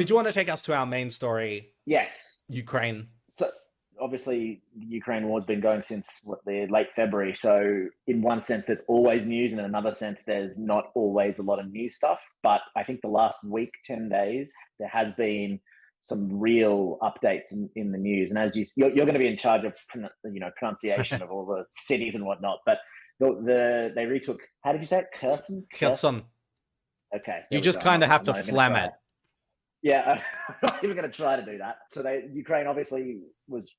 Did you want to take us to our main story, Yes. Ukraine? So obviously, the Ukraine war's been going since the late February. So in one sense, there's always news, and in another sense, there's not always a lot of new stuff. But I think the last week, 10 days, there has been some real updates in the news. And as you're going to be in charge of pronunciation of all the cities and whatnot. But they retook. How did you say it? Kherson. Kherson. Kherson. Okay, You there we just go. I'm kind of not. have I'm to not even going to phlegm try it. it. Yeah, I'm not even going to try to do that. So Ukraine obviously was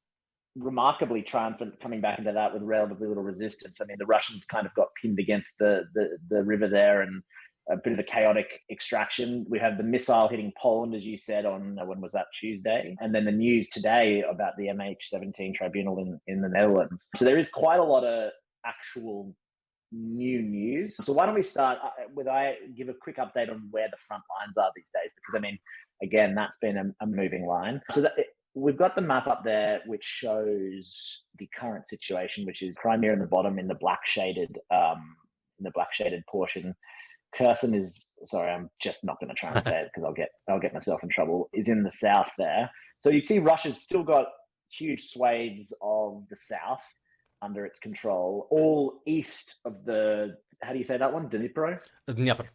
remarkably triumphant coming back into that with relatively little resistance. I mean, the Russians kind of got pinned against the river there and a bit of a chaotic extraction. We have the missile hitting Poland, as you said, on when was that, Tuesday? And then the news today about the MH17 tribunal in the Netherlands. So there is quite a lot of actual new news. So why don't we start with I give a quick update on where the front lines are these days? Because I mean, again, that's been a moving line. So we've got the map up there, which shows the current situation, which is Crimea in the bottom in the black shaded portion. Kherson is, sorry, I'm just not going to try and say it because I'll get myself in trouble. Is in the south there. So you see, Russia's still got huge swathes of the south under its control, all east of the, how do you say that one? Dnipro? Dnieper.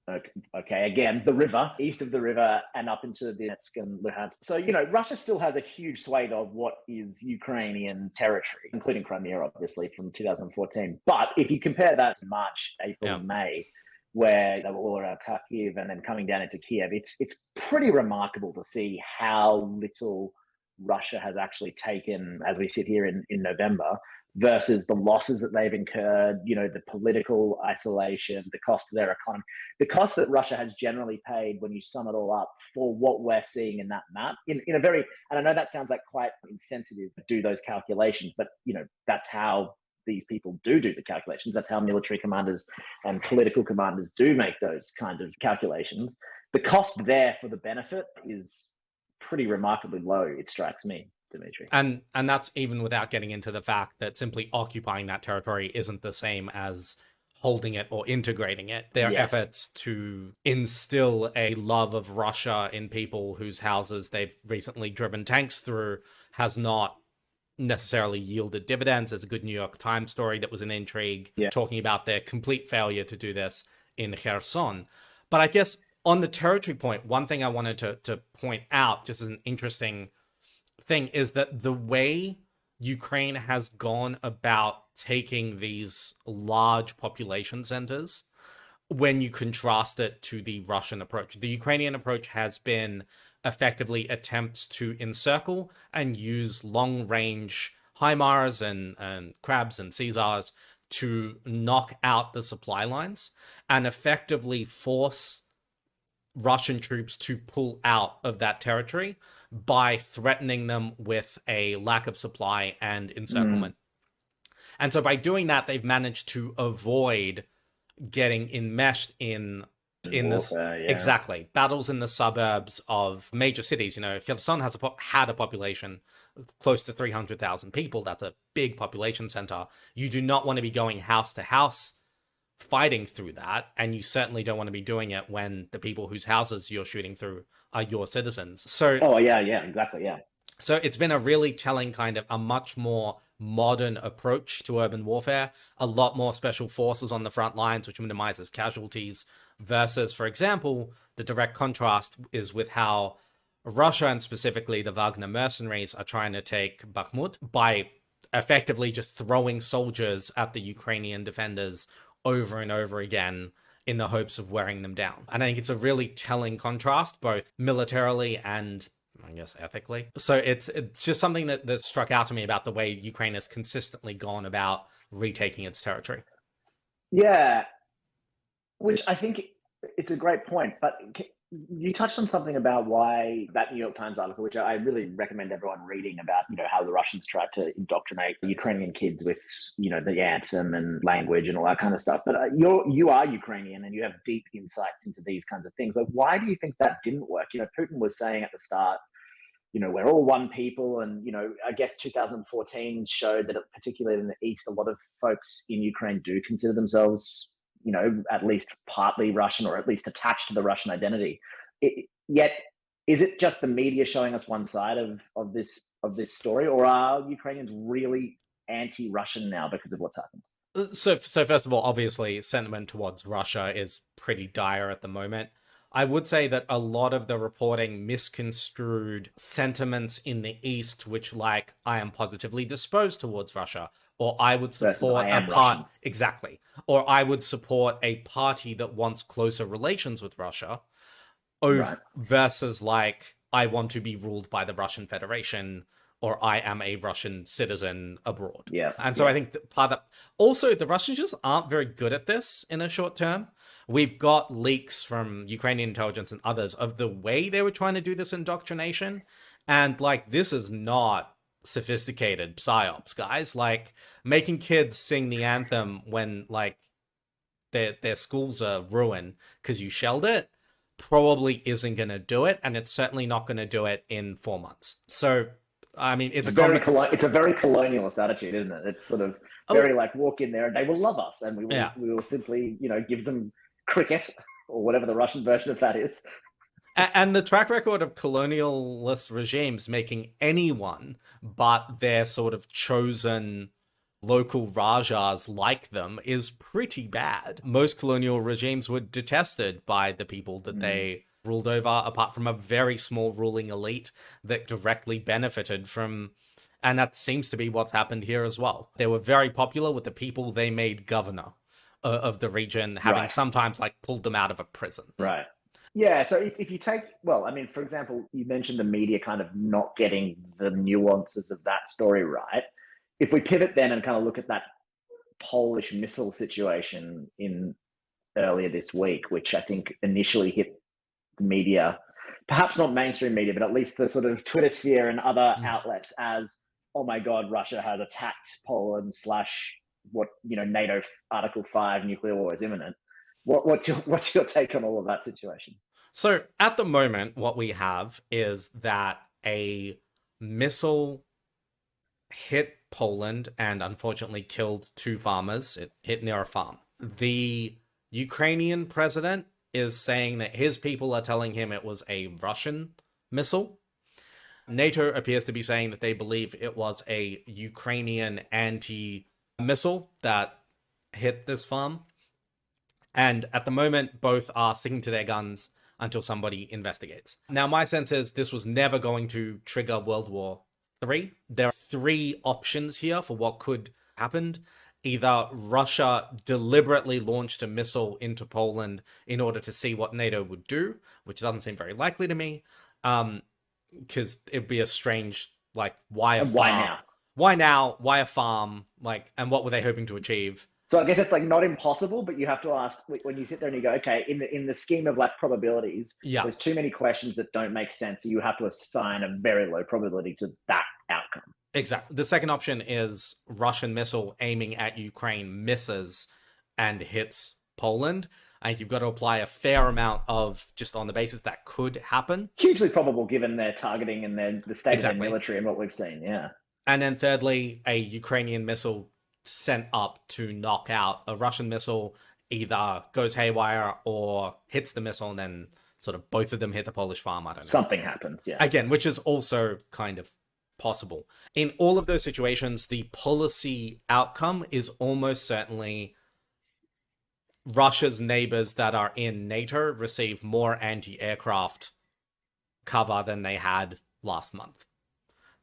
Okay, again, the river, east of the river and up into Donetsk and Luhansk. So, Russia still has a huge swathe of what is Ukrainian territory, including Crimea, obviously, from 2014. But if you compare that to March, April, and May, where they were all around Kharkiv and then coming down into Kiev, it's pretty remarkable to see how little Russia has actually taken as we sit here in November versus the losses that they've incurred, the political isolation, the cost of their economy, the cost that Russia has generally paid when you sum it all up for what we're seeing in that map in a very, and I know that sounds like quite insensitive to do those calculations, but that's how these people do the calculations. That's how military commanders and political commanders do make those kind of calculations. The cost there for the benefit is pretty remarkably low, it strikes me, Dmitry. And that's even without getting into the fact that simply occupying that territory isn't the same as holding it or integrating it. Their efforts to instill a love of Russia in people whose houses they've recently driven tanks through has not necessarily yielded dividends. There's a good New York Times story that was an intrigue talking about their complete failure to do this in Kherson. But I guess on the territory point, one thing I wanted to point out, just as an interesting thing, is that the way Ukraine has gone about taking these large population centers, when you contrast it to the Russian approach, the Ukrainian approach has been effectively attempts to encircle and use long-range HIMARS and Crabs and Caesars to knock out the supply lines and effectively force Russian troops to pull out of that territory by threatening them with a lack of supply and encirclement. And so by doing that, they've managed to avoid getting enmeshed in this exactly battles in the suburbs of major cities. Kherson had a population close to 300,000 people. That's a big population center. You do not want to be going house to house fighting through that, and you certainly don't want to be doing it when the people whose houses you're shooting through are your citizens. So exactly. So it's been a really telling kind of a much more modern approach to urban warfare, a lot more special forces on the front lines, which minimizes casualties, versus, for example, the direct contrast is with how Russia and specifically the Wagner mercenaries are trying to take Bakhmut by effectively just throwing soldiers at the Ukrainian defenders over and over again in the hopes of wearing them down. And I think it's a really telling contrast, both militarily and I guess ethically. So it's just something that struck out to me about the way Ukraine has consistently gone about retaking its territory. Yeah, which I think it's a great point, but you touched on something about why that New York Times article, which I really recommend everyone reading, about how the Russians tried to indoctrinate the Ukrainian kids with the anthem and language and all that kind of stuff. But you are Ukrainian and you have deep insights into these kinds of things. Like, why do you think that didn't work? Putin was saying at the start, we're all one people, and I guess 2014 showed that, particularly in the east, a lot of folks in Ukraine do consider themselves at least partly Russian, or at least attached to the Russian identity. Yet, is it just the media showing us one side of this story, or are Ukrainians really anti-Russian now because of what's happened? So first of all, obviously, sentiment towards Russia is pretty dire at the moment. I would say that a lot of the reporting misconstrued sentiments in the East, which, like, I am positively disposed towards Russia, or I would Versus support I a am part, Russian. exactly, or I would support a party that wants closer relations with Russia, Right. versus like I want to be ruled by the Russian Federation or I am a Russian citizen abroad. Yeah. And so I Yeah. think that part of also the Russians just aren't very good at this in a short term. We've got leaks from Ukrainian intelligence and others of the way they were trying to do this indoctrination. And like this is not sophisticated psyops, guys. Like making kids sing the anthem when like their schools are ruined because you shelled it probably isn't going to do it, and it's certainly not going to do it in 4 months. So, I mean, it's it's a very colonialist attitude, isn't it? It's sort of very oh like walk in there and they will love us, and yeah, we will simply give them cricket or whatever the Russian version of that is. and the track record of colonialist regimes making anyone but their sort of chosen local rajas like them is pretty bad. Most colonial regimes were detested by the people that they ruled over, apart from a very small ruling elite that directly benefited from. And that seems to be what's happened here as well. They were very popular with the people they made governor of the region, having Right. sometimes like pulled them out of a prison. Right. Yeah. So if you take, well, I mean, for example, you mentioned the media kind of not getting the nuances of that story right. If we pivot then and kind of look at that Polish missile situation in earlier this week, which I think initially hit the media, perhaps not mainstream media, but at least the sort of Twitter sphere and other outlets as, oh my God, Russia has attacked Poland slash what, NATO Article 5 nuclear war is imminent. What's your take on all of that situation? So at the moment, what we have is that a missile hit Poland and unfortunately killed two farmers. It hit near a farm. The Ukrainian president is saying that his people are telling him it was a Russian missile. NATO appears to be saying that they believe it was a Ukrainian anti-missile that hit this farm. And at the moment, both are sticking to their guns until somebody investigates. Now, my sense is this was never going to trigger World War III. There are three options here for what could happen. Either Russia deliberately launched a missile into Poland in order to see what NATO would do, which doesn't seem very likely to me, because it'd be a strange, like, why a And farm? why now? Why now? Why a farm? Like, and what were they hoping to achieve? So I guess it's like not impossible, but you have to ask when you sit there and you go, okay, in the scheme of like probabilities, Yeah. there's too many questions that don't make sense. So you have to assign a very low probability to that outcome. Exactly. The second option is Russian missile aiming at Ukraine misses and hits Poland. I think you've got to apply a fair amount of just on the basis that could happen. Hugely probable given their targeting and the state Exactly. of their military and what we've seen. Yeah. And then thirdly, a Ukrainian missile sent up to knock out a Russian missile either goes haywire or hits the missile and then sort of both of them hit the Polish farm. I don't know. Something happens. Yeah. Again, which is also kind of possible. In all of those situations, the policy outcome is almost certainly Russia's neighbors that are in NATO receive more anti-aircraft cover than they had last month.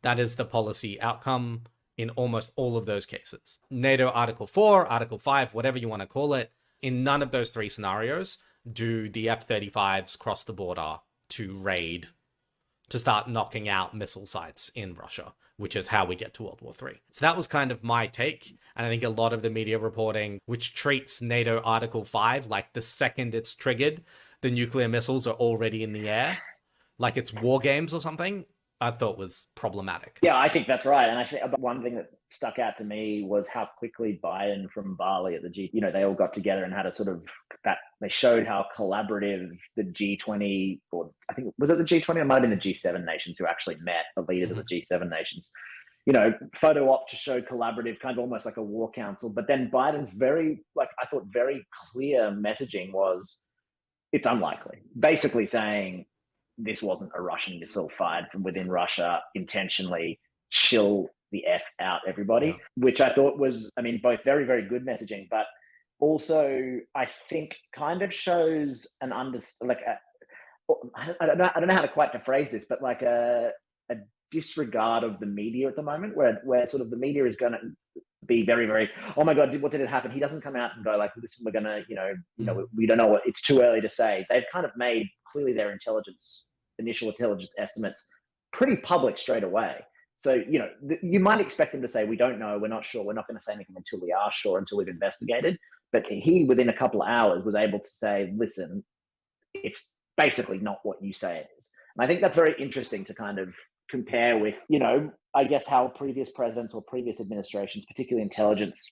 That is the policy outcome in almost all of those cases. NATO Article 4, Article 5, whatever you want to call it, in none of those three scenarios do the F-35s cross the border to raid, to start knocking out missile sites in Russia, which is how we get to World War III. So that was kind of my take. And I think a lot of the media reporting, which treats NATO Article 5 like the second it's triggered, the nuclear missiles are already in the air, like it's war games or something, I thought was problematic. Yeah, I think that's right. And actually, one thing that stuck out to me was how quickly Biden from Bali at the G, they all got together and had a sort of that. They showed how collaborative the G20, or I think was it the G20? It might have been the G7 nations who actually met the leaders of the G7 nations. Photo op to show collaborative, kind of almost like a war council. But then Biden's very clear messaging was, it's unlikely. Basically saying, this wasn't a Russian missile fired from within Russia intentionally. Chill the F out, everybody, which I thought was, I mean, both very, very good messaging, but also I think kind of shows an I don't know how to quite to phrase this, but like a disregard of the media at the moment, where sort of the media is going to be very, very, oh my God, what did it happen? He doesn't come out and go like, listen, we're going to, we don't know what, it's too early to say. They've kind of made clearly their initial intelligence estimates pretty public straight away. So, you might expect them to say, we don't know, we're not sure, we're not going to say anything until we are sure, until we've investigated. But he, within a couple of hours, was able to say, listen, it's basically not what you say it is. And I think that's very interesting to kind of compare with, I guess how previous presidents or previous administrations, particularly intelligence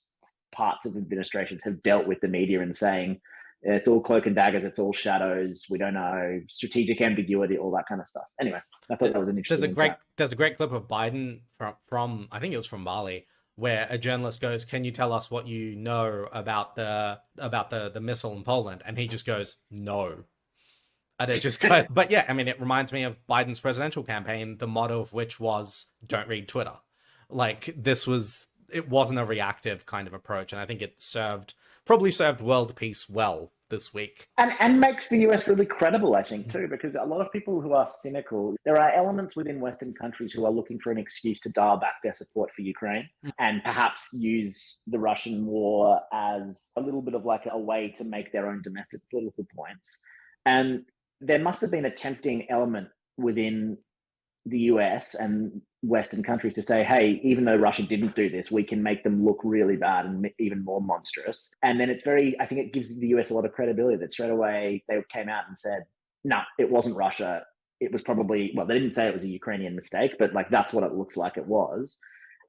parts of administrations, have dealt with the media and saying, it's all cloak and daggers, it's all shadows, we don't know, strategic ambiguity, all that kind of stuff. Anyway, I thought that was an interesting There's a great clip of Biden from I think it was from Bali, where a journalist goes, "Can you tell us what you know about the missile in Poland?" And he just goes, "No." And it just kind of, but yeah, I mean, it reminds me of Biden's presidential campaign, the motto of which was "Don't read Twitter." Like it wasn't a reactive kind of approach, and I think it probably served world peace well this week. And makes the US really credible, I think, too, because a lot of people who are cynical, there are elements within Western countries who are looking for an excuse to dial back their support for Ukraine and perhaps use the Russian war as a little bit of like a way to make their own domestic political points. And there must have been a tempting element within the US and Western countries to say, hey, even though Russia didn't do this, we can make them look really bad and even more monstrous. And then I think it gives the US a lot of credibility that straight away they came out and said, no, it wasn't Russia. It was probably, well, they didn't say it was a Ukrainian mistake, but like that's what it looks like it was.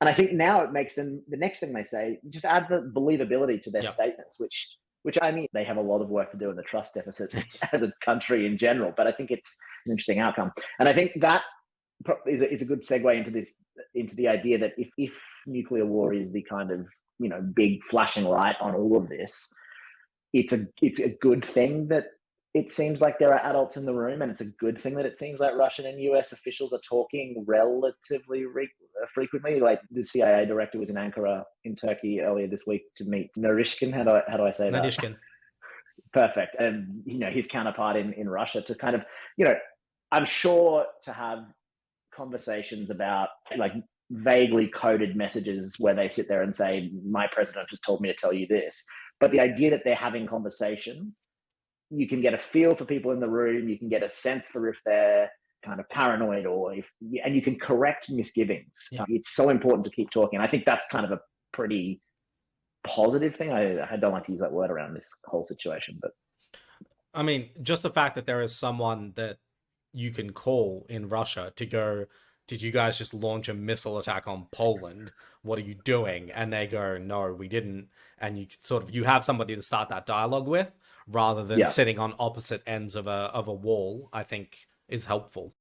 And I think now it makes them, the next thing they say, just add the believability to their statements, which I mean, they have a lot of work to do in the trust deficit as a country in general, but I think it's an interesting outcome. And I think that is a good segue into the idea that if nuclear war is the kind of big flashing light on all of this, it's a good thing that it seems like there are adults in the room, and it's a good thing that it seems like Russian and US officials are talking relatively frequently. Like the CIA director was in Ankara in Turkey earlier this week to meet Narishkin. How do I say that? Narishkin. Perfect. And his counterpart in Russia to kind of I'm sure to have conversations about like vaguely coded messages where they sit there and say, my president just told me to tell you this. But the idea that they're having conversations, you can get a feel for people in the room, you can get a sense for if they're kind of paranoid and you can correct misgivings. It's so important to keep talking. I think that's kind of a pretty positive thing. I don't like to use that word around this whole situation, but I mean, just the fact that there is someone that you can call in Russia to go, did you guys just launch a missile attack on Poland? What are you doing? And they go, no, we didn't. And you have somebody to start that dialogue with rather than sitting on opposite ends of a wall, I think is helpful.